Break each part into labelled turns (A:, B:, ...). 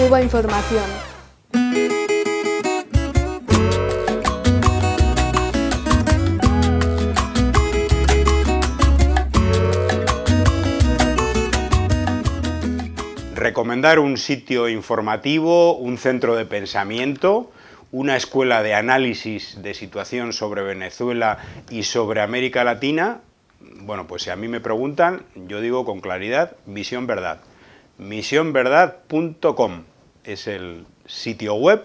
A: Cuba Información.
B: Recomendar un sitio informativo, un centro de pensamiento, una escuela de análisis de situación sobre Venezuela y sobre América Latina. Bueno, pues si a mí me preguntan, yo digo con claridad, Misión Verdad. Misionverdad.com es el sitio web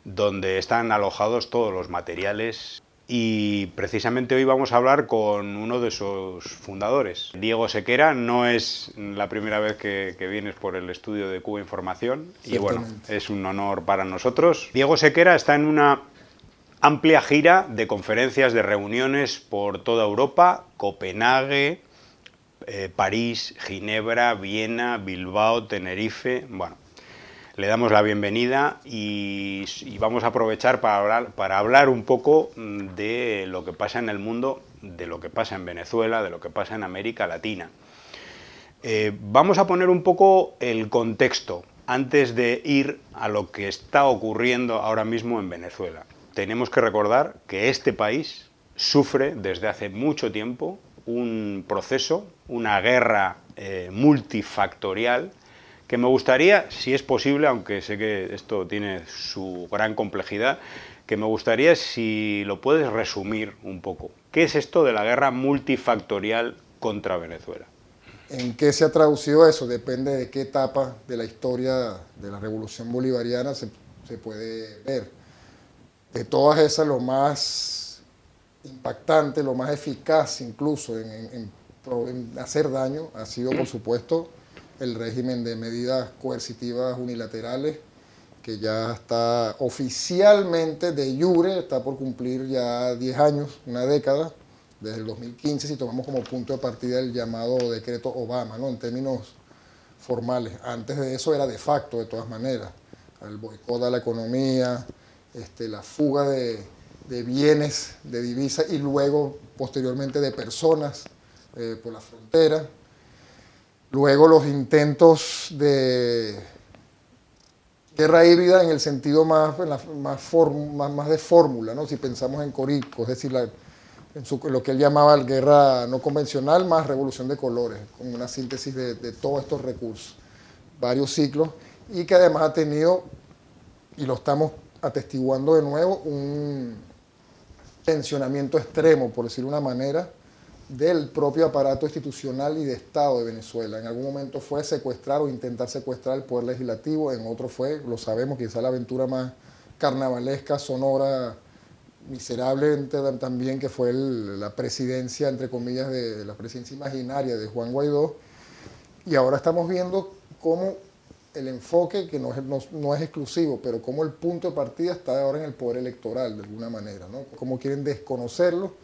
B: donde están alojados todos los materiales. Y precisamente hoy vamos a hablar con uno de sus fundadores. Diego Sequera, no es la primera vez que vienes por el estudio de Cuba Información y bueno, es un honor para nosotros. Diego Sequera está en una amplia gira de conferencias, de reuniones por toda Europa, Copenhague, París, Ginebra, Viena, Bilbao, Tenerife, bueno. Le damos la bienvenida y vamos a aprovechar para hablar un poco de lo que pasa en el mundo, de lo que pasa en Venezuela, de lo que pasa en América Latina. Vamos a poner un poco el contexto antes de ir a lo que está ocurriendo ahora mismo en Venezuela. Tenemos que recordar que este país sufre desde hace mucho tiempo un proceso, una guerra multifactorial, que me gustaría, si es posible, aunque sé que esto tiene su gran complejidad, que me gustaría si lo puedes resumir un poco. ¿Qué es esto de la guerra multifactorial contra Venezuela?
C: ¿En qué se ha traducido eso? Depende de qué etapa de la historia de la Revolución Bolivariana se puede ver. De todas esas, lo más impactante, lo más eficaz incluso en hacer daño ha sido, por supuesto, el régimen de medidas coercitivas unilaterales, que ya está oficialmente de jure, está por cumplir ya 10 años, una década, desde el 2015, si tomamos como punto de partida el llamado decreto Obama, ¿no? En términos formales. Antes de eso era de facto, de todas maneras. El boicot a la economía, la fuga de bienes, de divisas y luego, posteriormente, de personas por la frontera. Luego los intentos de guerra híbrida en el sentido más de fórmula, ¿no? Si pensamos en Corico, es decir, lo que él llamaba la guerra no convencional más revolución de colores, con una síntesis de todos estos recursos, varios ciclos, y que además ha tenido, y lo estamos atestiguando de nuevo, un tensionamiento extremo, por decirlo de una manera, del propio aparato institucional y de Estado de Venezuela. En algún momento fue secuestrar o intentar secuestrar el poder legislativo, en otro fue, lo sabemos, quizá la aventura más carnavalesca, sonora, miserable también, que fue la presidencia, entre comillas, de la presidencia imaginaria de Juan Guaidó. Y ahora estamos viendo cómo el enfoque, que no es exclusivo, pero cómo el punto de partida está ahora en el poder electoral, de alguna manera, ¿no? Cómo quieren desconocerlo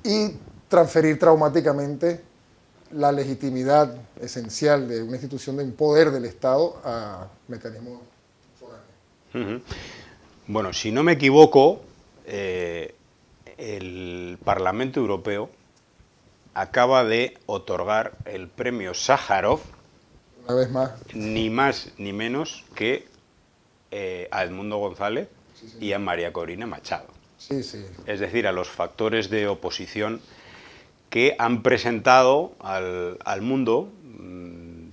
C: y transferir traumáticamente la legitimidad esencial de una institución, de un poder del Estado a mecanismos foráneos.
B: Bueno, si no me equivoco, el Parlamento Europeo acaba de otorgar el premio Sájarov,
C: una vez
B: más ni menos que a Edmundo González y a María Corina Machado.
C: Sí, sí.
B: Es decir, a los factores de oposición que han presentado al mundo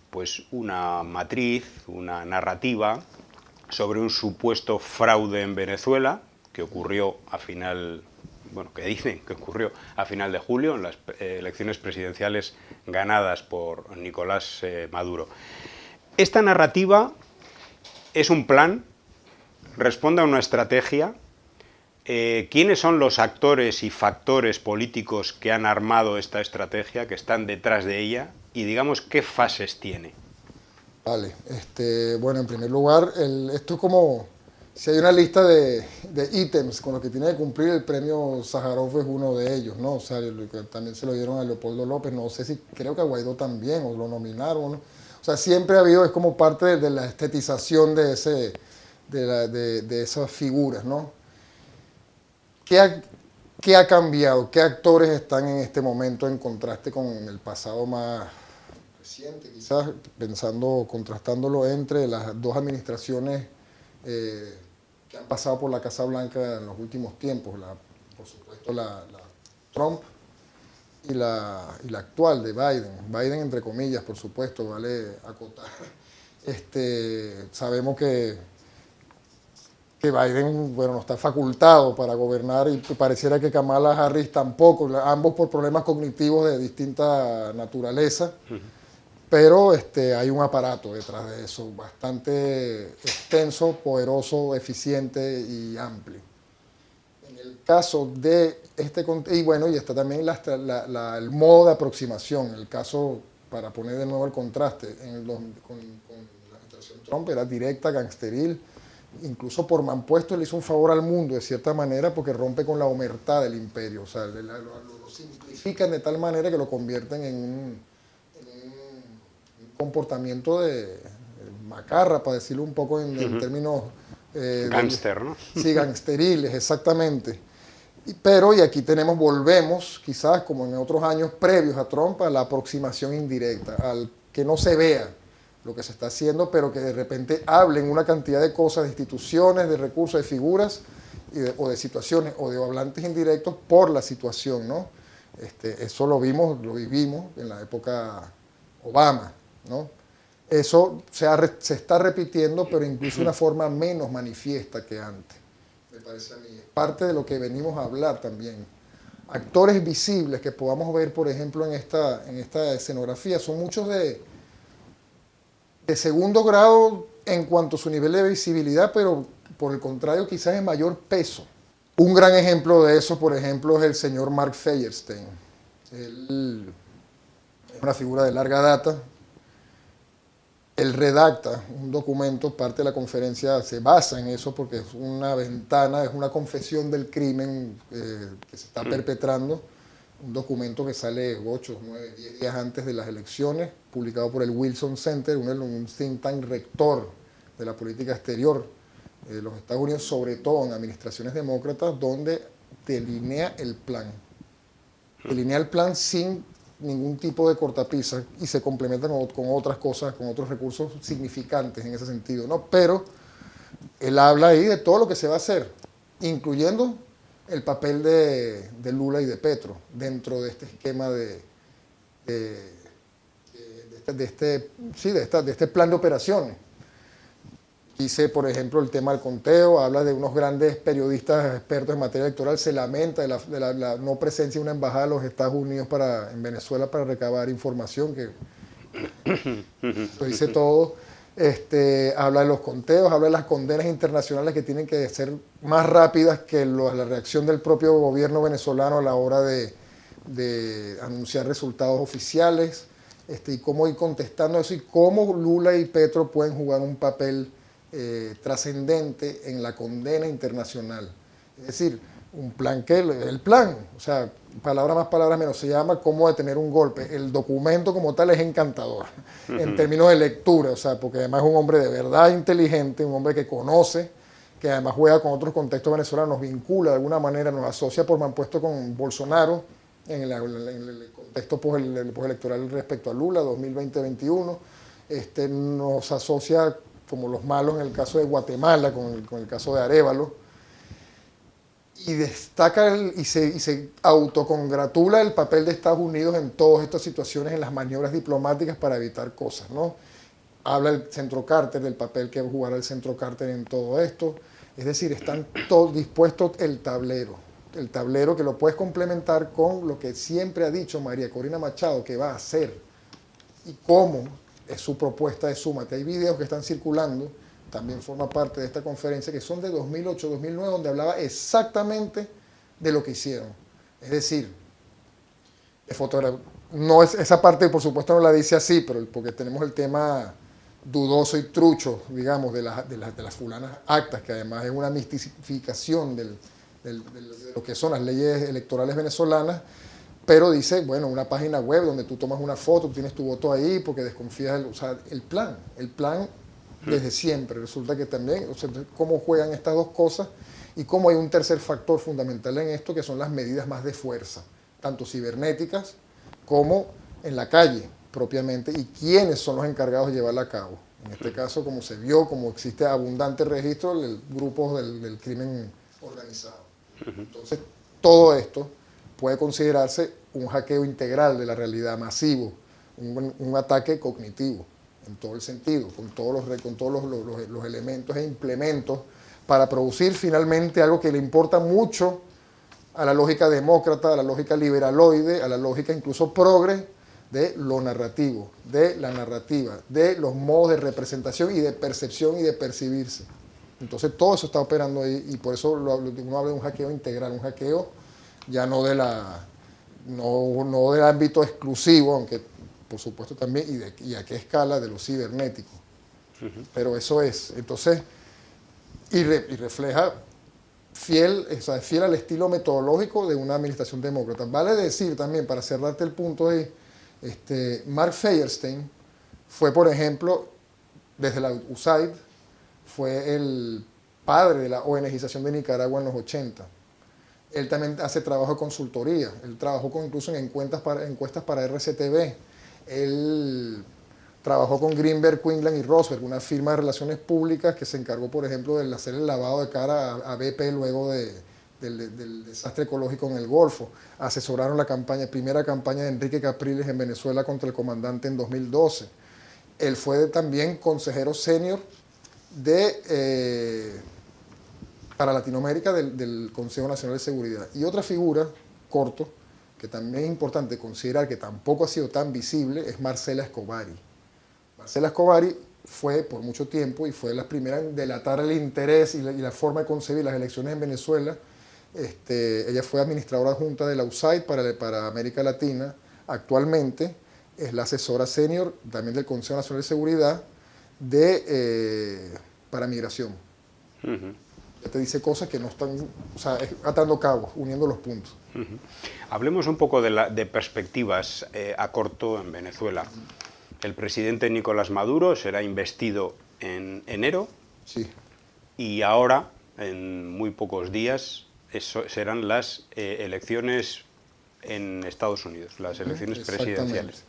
B: pues una matriz, una narrativa sobre un supuesto fraude en Venezuela que ocurrió que dicen que ocurrió a final de julio en las elecciones presidenciales ganadas por Nicolás Maduro. Esta narrativa es un plan, responde a una estrategia. ¿Quiénes son los actores y factores políticos que han armado esta estrategia, que están detrás de ella? Y digamos, ¿qué fases tiene?
C: Vale, bueno, en primer lugar, esto es como, si hay una lista de ítems con los que tiene que cumplir, el premio Sájarov es uno de ellos, ¿no? O sea, también se lo dieron a Leopoldo López, no sé si, creo que a Guaidó también, o lo nominaron, ¿no? O sea, siempre ha habido, es como parte de la estetización de esas figuras, ¿no? ¿Qué ha cambiado? ¿Qué actores están en este momento en contraste con el pasado más reciente, quizás contrastándolo entre las dos administraciones que han pasado por la Casa Blanca en los últimos tiempos, por supuesto la Trump y la actual de Biden entre comillas, por supuesto, vale acotar. Sabemos que Biden, bueno, no está facultado para gobernar y pareciera que Kamala Harris tampoco, ambos por problemas cognitivos de distinta naturaleza, pero hay un aparato detrás de eso, bastante extenso, poderoso, eficiente y amplio. En el caso de y bueno, y está también el modo de aproximación, el caso, para poner de nuevo el contraste, con la administración Trump era directa, gangsteril, incluso por Mampuesto le hizo un favor al mundo de cierta manera porque rompe con la omertad del imperio, o sea, lo simplifican de tal manera que lo convierten en un comportamiento de macarra, para decirlo un poco en términos...
B: Gánster, ¿no?
C: Sí, gangsteriles, exactamente. Pero, y aquí volvemos, quizás como en otros años previos a Trump, a la aproximación indirecta, al que no se vea lo que se está haciendo, pero que de repente hablen una cantidad de cosas, de instituciones, de recursos, de figuras, o de situaciones, o de hablantes indirectos por la situación, ¿no? Eso lo vivimos en la época Obama, ¿no? Eso se está repitiendo, pero incluso de una forma menos manifiesta que antes, me parece a mí. Es parte de lo que venimos a hablar también. Actores visibles que podamos ver, por ejemplo, en esta escenografía, son muchos de segundo grado en cuanto a su nivel de visibilidad, pero por el contrario quizás de mayor peso. Un gran ejemplo de eso, por ejemplo, es el señor Mark Feuerstein. Él es una figura de larga data. Él redacta un documento, parte de la conferencia se basa en eso porque es una ventana, es una confesión del crimen que se está perpetrando. Un documento que sale 8, 9, 10 días antes de las elecciones, publicado por el Wilson Center, un think tank rector de la política exterior de los Estados Unidos, sobre todo en administraciones demócratas, donde delinea el plan. Delinea el plan sin ningún tipo de cortapisa y se complementa con otras cosas, con otros recursos significantes en ese sentido, ¿no? Pero él habla ahí de todo lo que se va a hacer, incluyendo el papel de Lula y de Petro dentro de este esquema de este plan de operaciones. Dice, por ejemplo, el tema del conteo, habla de unos grandes periodistas expertos en materia electoral, se lamenta de la no presencia de una embajada de los Estados Unidos en Venezuela para recabar información, que lo dice todo. Habla de los conteos, habla de las condenas internacionales que tienen que ser más rápidas que la reacción del propio gobierno venezolano a la hora de anunciar resultados oficiales, y cómo ir contestando eso y cómo Lula y Petro pueden jugar un papel trascendente en la condena internacional. Es decir, un plan el plan, o sea, palabra más, palabra menos, se llama Cómo detener un golpe. El documento como tal es encantador en términos de lectura, o sea, porque además es un hombre de verdad inteligente, un hombre que conoce, que además juega con otros contextos venezolanos, nos vincula de alguna manera, nos asocia por manpuesto con Bolsonaro en el contexto postelectoral respecto a Lula 2020-21, nos asocia como los malos en el caso de Guatemala, con el caso de Arévalo, y destaca y se autocongratula el papel de Estados Unidos en todas estas situaciones, en las maniobras diplomáticas para evitar cosas, ¿no? Habla el Centro Carter, del papel que jugará el Centro Carter en todo esto. Es decir, están todos dispuestos el tablero que lo puedes complementar con lo que siempre ha dicho María Corina Machado que va a hacer y cómo es su propuesta de Súmate. Hay videos que están circulando, también forma parte de esta conferencia, que son de 2008-2009, donde hablaba exactamente de lo que hicieron. Es decir, no es, esa parte por supuesto no la dice así, pero porque tenemos el tema dudoso y trucho, digamos, de las fulanas actas, que además es una mistificación de lo que son las leyes electorales venezolanas, pero dice, bueno, una página web donde tú tomas una foto, tú tienes tu voto ahí porque desconfías, o sea, el plan desde siempre. Resulta que también, o sea, cómo juegan estas dos cosas y cómo hay un tercer factor fundamental en esto, que son las medidas más de fuerza, tanto cibernéticas como en la calle. propiamente y quiénes son los encargados de llevarla a cabo. En este caso, como se vio, como existe abundante registro de grupos del crimen organizado. Entonces, todo esto puede considerarse un hackeo integral de la realidad, masivo, un ataque cognitivo, en todo el sentido, con todos los elementos e implementos para producir finalmente algo que le importa mucho a la lógica demócrata, a la lógica liberaloide, a la lógica incluso progre de lo narrativo, de la narrativa, de los modos de representación y de percepción y de percibirse. Entonces todo eso está operando ahí y por eso uno habla de un hackeo integral, un hackeo ya no del ámbito exclusivo, aunque por supuesto también, y a qué escala, de lo cibernético. Pero eso es, entonces, y refleja fiel al estilo metodológico de una administración demócrata. Vale decir también, para cerrarte el punto ahí, Mark Feierstein fue, por ejemplo, desde la USAID, fue el padre de la ONGización de Nicaragua en los 80. Él también hace trabajo de consultoría, él trabajó incluso en encuestas para RCTV, él trabajó con Greenberg, Quinlan y Rosberg, una firma de relaciones públicas que se encargó, por ejemplo, de hacer el lavado de cara a BP luego del desastre ecológico en el Golfo. Asesoraron la primera campaña de Enrique Capriles en Venezuela contra el comandante en 2012. Él fue también consejero senior para Latinoamérica del Consejo Nacional de Seguridad. Y otra figura, corto, que también es importante considerar que tampoco ha sido tan visible, es Marcela Escobari. Marcela Escobari fue por mucho tiempo y fue la primera en delatar el interés y la forma de concebir las elecciones en Venezuela. Ella fue administradora adjunta de la USAID para América Latina. Actualmente es la asesora senior también del Consejo Nacional de Seguridad para migración. Te dice cosas que no están, o sea, atando cabos, uniendo los puntos.
B: Hablemos un poco de perspectivas a corto en Venezuela. El presidente Nicolás Maduro será investido en enero.
C: Sí.
B: Y ahora, en muy pocos días, serán las elecciones en Estados Unidos, las elecciones presidenciales.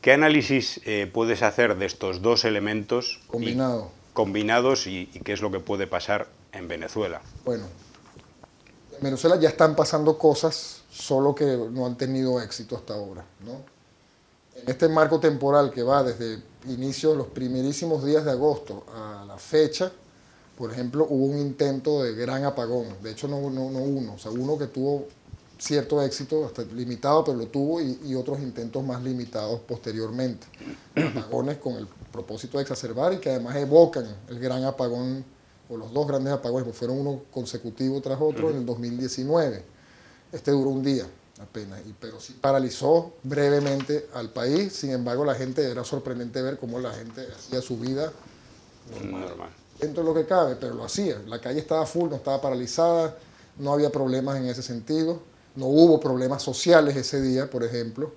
B: ¿Qué análisis puedes hacer de estos dos elementos combinados y qué es lo que puede pasar en Venezuela?
C: Bueno, en Venezuela ya están pasando cosas, solo que no han tenido éxito hasta ahora, ¿no? En este marco temporal que va desde los primerísimos días de agosto a la fecha, por ejemplo, hubo un intento de gran apagón. De hecho, no uno, o sea, uno que tuvo cierto éxito, hasta limitado, pero lo tuvo, y otros intentos más limitados posteriormente. Apagones con el propósito de exacerbar y que además evocan el gran apagón, o los dos grandes apagones, porque fueron uno consecutivo tras otro en el 2019. Este duró un día apenas, pero sí paralizó brevemente al país. Sin embargo, era sorprendente ver cómo la gente hacía su vida normal. Dentro de lo que cabe, pero lo hacía. La calle estaba full, no estaba paralizada, no había problemas en ese sentido, no hubo problemas sociales ese día, por ejemplo.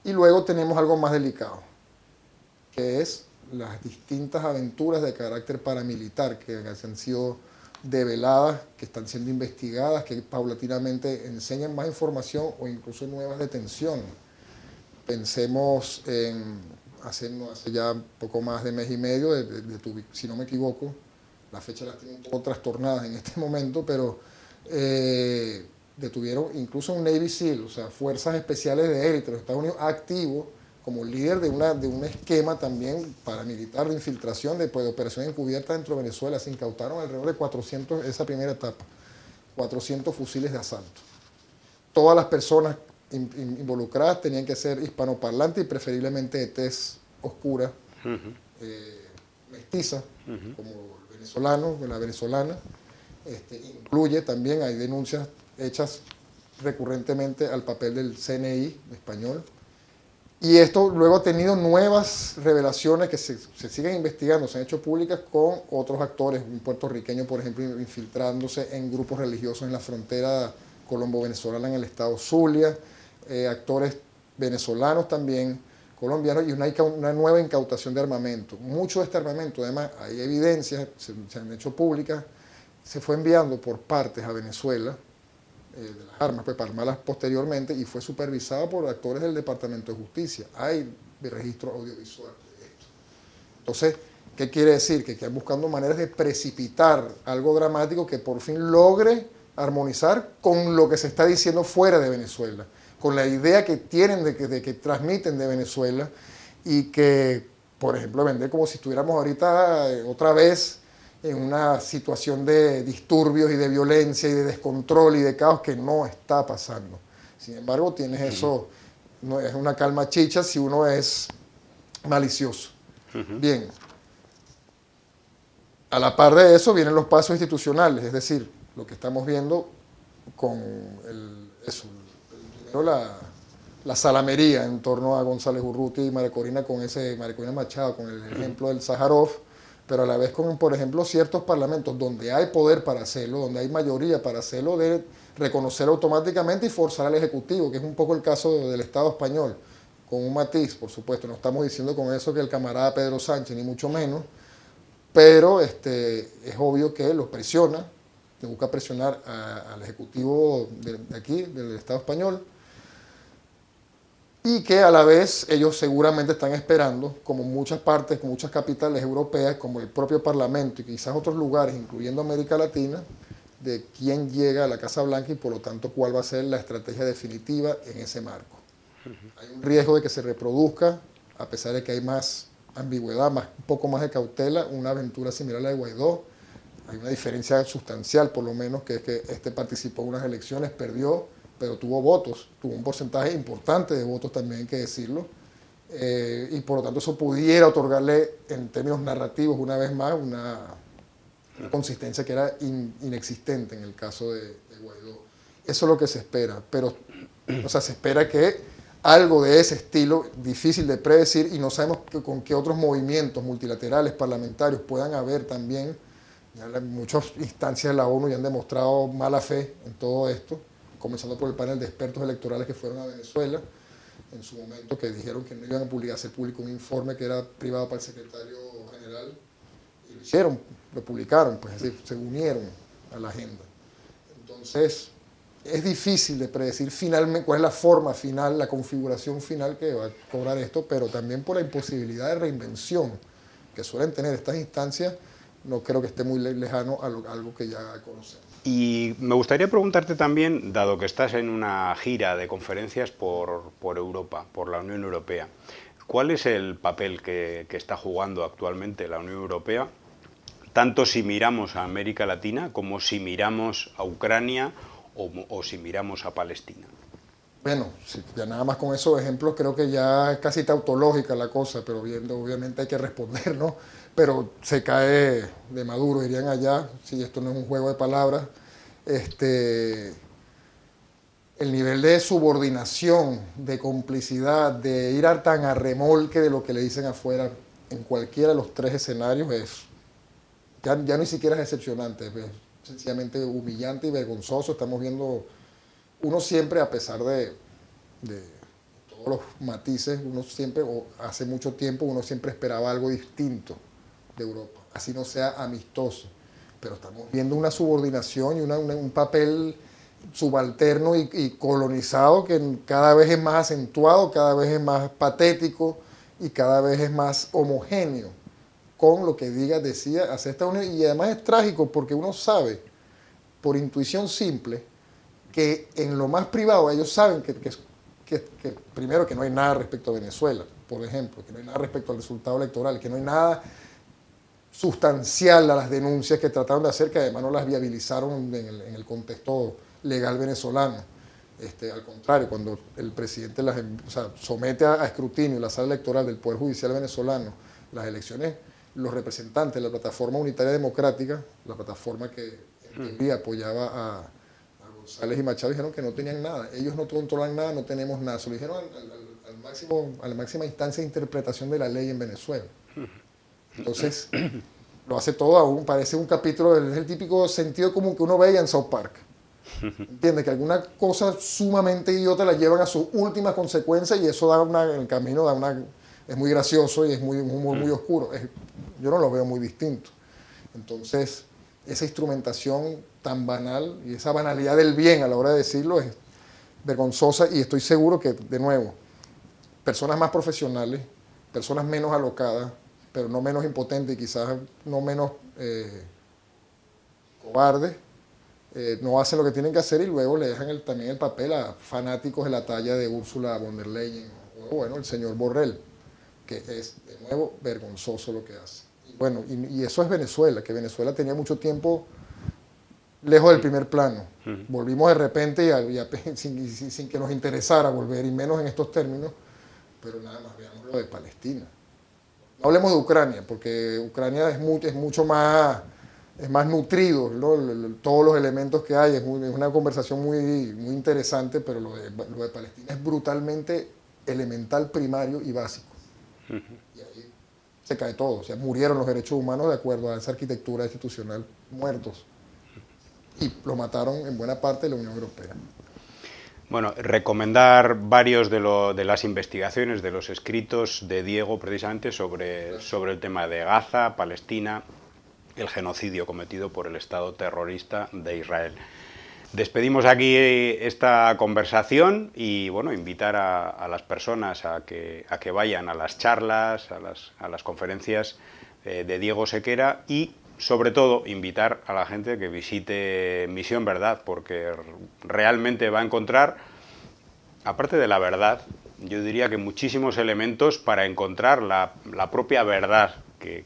C: Y luego tenemos algo más delicado, que es las distintas aventuras de carácter paramilitar que han sido develadas, que están siendo investigadas, que paulatinamente enseñan más información o incluso nuevas detenciones. Pensemos en hace ya poco más de mes y medio, si no me equivoco, las fechas las tengo un poco trastornadas en este momento, pero detuvieron incluso un Navy SEAL, o sea, fuerzas especiales de élite de los Estados Unidos, activo como líder de un esquema también paramilitar de infiltración de operación encubierta dentro de Venezuela. Se incautaron alrededor de 400, esa primera etapa, 400 fusiles de asalto. Todas las personas involucradas tenían que ser hispanoparlantes y preferiblemente de tez oscura, mestiza, como el venezolano, la venezolana. Incluye también, hay denuncias hechas recurrentemente al papel del CNI español. Y esto luego ha tenido nuevas revelaciones que se siguen investigando, se han hecho públicas con otros actores, un puertorriqueño, por ejemplo, infiltrándose en grupos religiosos en la frontera colombo-venezolana en el estado Zulia, actores venezolanos también, colombianos, y una nueva incautación de armamento. Mucho de este armamento, además, hay evidencias, se han hecho públicas, se fue enviando por partes a Venezuela, de las armas, pues para armarlas posteriormente, y fue supervisado por actores del Departamento de Justicia. Hay registro audiovisual de esto. Entonces, ¿qué quiere decir? Que quedan buscando maneras de precipitar algo dramático que por fin logre armonizar con lo que se está diciendo fuera de Venezuela, con la idea que tienen de que transmiten de Venezuela, y que, por ejemplo, vender como si estuviéramos ahorita otra vez en una situación de disturbios y de violencia y de descontrol y de caos, que no está pasando. Sin embargo, tienes eso, no es una calma chicha si uno es malicioso. Bien, a la par de eso vienen los pasos institucionales, es decir, lo que estamos viendo con la salamería en torno a González Urrutia y María Corina Machado, con el ejemplo del Sájarov, pero a la vez con, por ejemplo, ciertos parlamentos donde hay poder para hacerlo, donde hay mayoría para hacerlo, de reconocer automáticamente y forzar al Ejecutivo, que es un poco el caso del Estado español, con un matiz, por supuesto. No estamos diciendo con eso que el camarada Pedro Sánchez, ni mucho menos, pero es obvio que los presiona, que busca presionar al Ejecutivo de aquí, del Estado español, y que a la vez ellos seguramente están esperando, como muchas partes, como muchas capitales europeas, como el propio Parlamento y quizás otros lugares, incluyendo América Latina, de quién llega a la Casa Blanca y por lo tanto cuál va a ser la estrategia definitiva en ese marco. Hay un riesgo de que se reproduzca, a pesar de que hay más ambigüedad, un poco más de cautela, una aventura similar a la de Guaidó. Hay una diferencia sustancial, por lo menos, que es que participó en unas elecciones, perdió, pero tuvo votos, tuvo un porcentaje importante de votos también, hay que decirlo, y por lo tanto eso pudiera otorgarle, en términos narrativos, una vez más, una consistencia que era inexistente en el caso de Guaidó. Eso es lo que se espera, pero o sea, se espera que algo de ese estilo, difícil de predecir, y no sabemos con qué otros movimientos multilaterales, parlamentarios, puedan haber también. Ya muchas instancias de la ONU ya han demostrado mala fe en todo esto, comenzando por el panel de expertos electorales que fueron a Venezuela en su momento, que dijeron que no iban a hacer público un informe que era privado para el secretario general, y lo hicieron, lo publicaron, pues así, se unieron a la agenda. Entonces, es difícil de predecir finalmente cuál es la forma final, la configuración final que va a cobrar esto, pero también por la imposibilidad de reinvención que suelen tener estas instancias, no creo que esté muy lejano a algo que ya conocemos.
B: Y me gustaría preguntarte también, dado que estás en una gira de conferencias por Europa, por la Unión Europea, ¿cuál es el papel que está jugando actualmente la Unión Europea, tanto si miramos a América Latina como si miramos a Ucrania o si miramos a Palestina?
C: Bueno, sí, ya nada más con esos ejemplos creo que ya es casi tautológica la cosa, pero obviamente hay que responder, ¿no? Pero se cae de Maduro, dirían allá, si esto no es un juego de palabras. El nivel de subordinación, de complicidad, de ir tan a remolque de lo que le dicen afuera en cualquiera de los tres escenarios ya ni siquiera es decepcionante, es sencillamente humillante y vergonzoso. Estamos viendo, uno siempre, a pesar de todos los matices, uno siempre, o hace mucho tiempo, uno siempre esperaba algo distinto de Europa, así no sea amistoso, pero estamos viendo una subordinación y un papel subalterno y colonizado que cada vez es más acentuado, cada vez es más patético y cada vez es más homogéneo con lo que decía hacer esta unión. Y además es trágico porque uno sabe, por intuición simple, que en lo más privado ellos saben que primero que no hay nada respecto a Venezuela, por ejemplo, que no hay nada respecto al resultado electoral, que no hay nada sustancial a las denuncias que trataron de hacer, que además no las viabilizaron en el contexto legal venezolano. Al contrario, cuando el presidente somete a escrutinio la sala electoral del Poder Judicial venezolano, las elecciones, los representantes de la Plataforma Unitaria Democrática, la plataforma que en teoría apoyaba a González y Machado, dijeron que no tenían nada. Ellos no controlan nada, no tenemos nada. Se lo dijeron a la máxima instancia de interpretación de la ley en Venezuela. Entonces, lo hace todo aún, parece un capítulo, es el típico sentido común que uno veía en South Park. ¿Entiendes? Que alguna cosa sumamente idiota la llevan a sus últimas consecuencias y eso en el camino es muy gracioso y es un humor muy oscuro. Yo no lo veo muy distinto. Entonces, esa instrumentación tan banal y esa banalidad del bien a la hora de decirlo es vergonzosa, y estoy seguro que, de nuevo, personas más profesionales, personas menos alocadas, pero no menos impotentes y quizás no menos cobardes, no hacen lo que tienen que hacer y luego le dejan también el papel a fanáticos de la talla de Ursula von der Leyen o bueno, el señor Borrell, que es de nuevo vergonzoso lo que hace. Y bueno, y eso es Venezuela, que Venezuela tenía mucho tiempo lejos del primer plano. Volvimos de repente sin que nos interesara volver, y menos en estos términos, pero nada más veamos lo de Palestina. No hablemos de Ucrania, porque Ucrania es mucho más, es más nutrido, ¿no? Todos los elementos que hay, es una conversación muy interesante, pero lo de Palestina es brutalmente elemental, primario y básico. Y ahí se cae todo, o sea, murieron los derechos humanos de acuerdo a esa arquitectura institucional, muertos. Y lo mataron en buena parte de la Unión Europea.
B: Bueno, recomendar varios de las investigaciones, de los escritos de Diego precisamente sobre el tema de Gaza, Palestina, el genocidio cometido por el Estado terrorista de Israel. Despedimos aquí esta conversación y bueno, invitar a las personas a que vayan a las charlas, a las conferencias de Diego Sequera, y sobre todo invitar a la gente que visite Misión Verdad, porque realmente va a encontrar, aparte de la verdad, yo diría que muchísimos elementos para encontrar la propia verdad que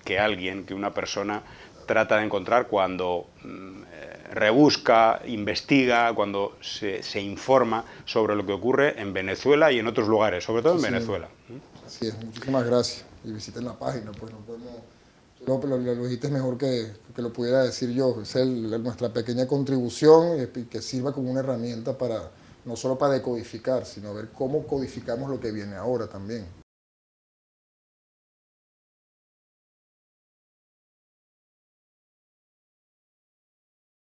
B: una persona trata de encontrar cuando rebusca, investiga, cuando se informa sobre lo que ocurre en Venezuela y en otros lugares, sobre todo en Venezuela.
C: Así es, muchísimas gracias. Y visiten la página, pues no podemos... Lo dijiste mejor que lo pudiera decir yo. Es nuestra pequeña contribución y que sirva como una herramienta para no solo para decodificar, sino ver cómo codificamos lo que viene ahora también.